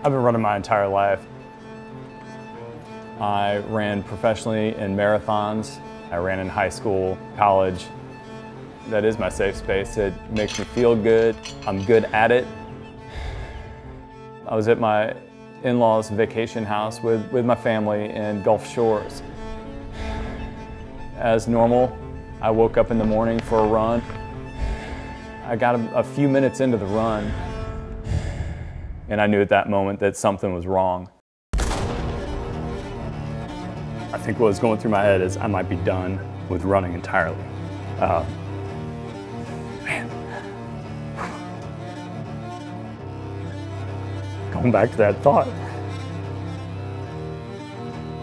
I've been running my entire life. I ran professionally in marathons. I ran in high school, college. That is my safe space. It makes me feel good. I'm good at it. I was at my in-laws' vacation house with my family in Gulf Shores. As normal, I woke up in the morning for a run. I got a few minutes into the run, and I knew at that moment that something was wrong. I think what was going through my head is I might be done with running entirely. Man. Going back to that thought,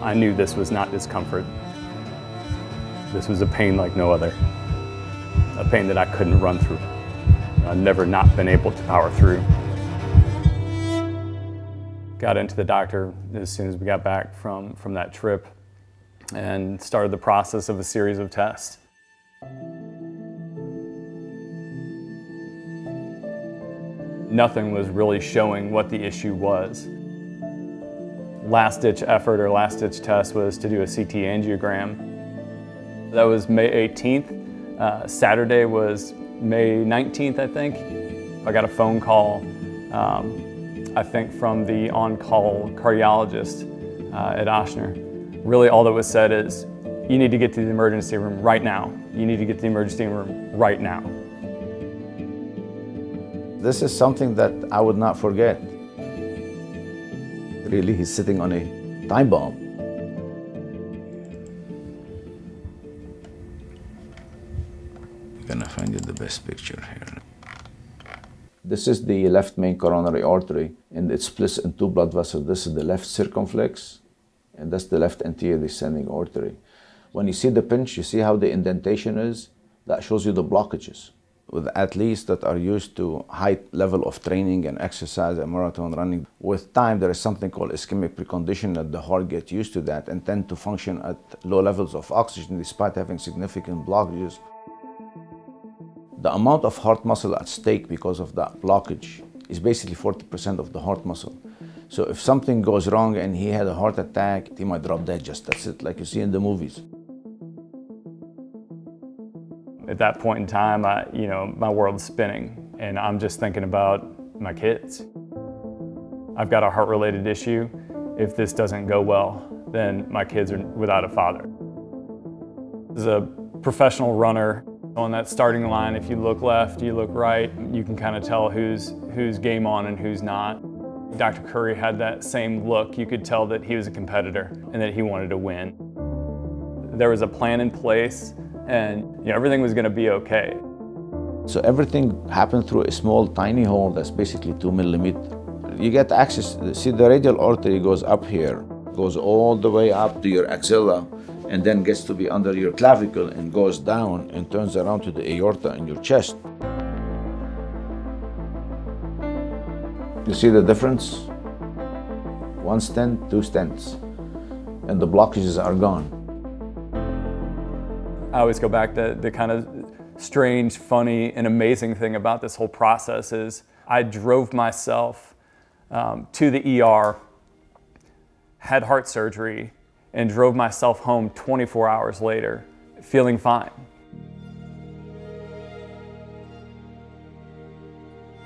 I knew this was not discomfort. This was a pain like no other. A pain that I couldn't run through. I've never not been able to power through. Got into the doctor as soon as we got back from that trip and started the process of a series of tests. Nothing was really showing what the issue was. Last-ditch effort or last-ditch test was to do a CT angiogram. That was May 18th. Saturday was May 19th, I think. I got a phone call, I think from the on-call cardiologist at Ochsner. Really all that was said is, you need to get to the emergency room right now. You need to get to the emergency room right now. This is something that I would not forget. Really, he's sitting on a time bomb. I'm gonna find you the best picture here. This is the left main coronary artery, and it splits in two blood vessels. This is the left circumflex, and that's the left anterior descending artery. When you see the pinch, you see how the indentation is? That shows you the blockages. With athletes that are used to high level of training and exercise and marathon running, with time there is something called ischemic precondition that the heart gets used to that and tend to function at low levels of oxygen despite having significant blockages. The amount of heart muscle at stake because of that blockage is basically 40% of the heart muscle. So if something goes wrong and he had a heart attack, he might drop dead, that's it, like you see in the movies. At that point in time, my world's spinning, and I'm just thinking about my kids. I've got a heart-related issue. If this doesn't go well, then my kids are without a father. As a professional runner, on that starting line, if you look left, you look right, you can kind of tell who's game on and who's not. Dr. Khuri had that same look. You could tell that he was a competitor and that he wanted to win. There was a plan in place, and everything was going to be okay. So everything happened through a small, tiny hole that's basically 2 millimeters. You get access, see the radial artery goes up here, goes all the way up to your axilla, and then gets to be under your clavicle and goes down and turns around to the aorta in your chest. You see the difference? 1 stent, 2 stents, and the blockages are gone. I always go back to the kind of strange, funny, and amazing thing about this whole process is I drove myself to the ER, had heart surgery, and drove myself home 24 hours later, feeling fine.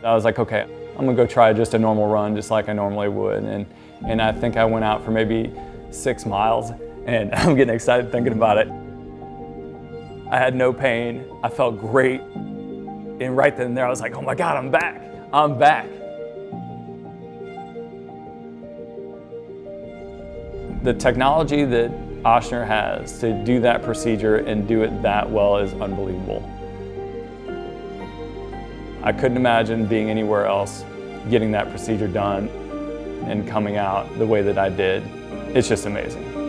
I was like, okay, I'm gonna go try just a normal run, just like I normally would. And I think I went out for maybe 6 miles, and I'm getting excited thinking about it. I had no pain, I felt great. And right then and there, I was like, oh my God, I'm back, I'm back. The technology that Ochsner has to do that procedure and do it that well is unbelievable. I couldn't imagine being anywhere else, getting that procedure done and coming out the way that I did. It's just amazing.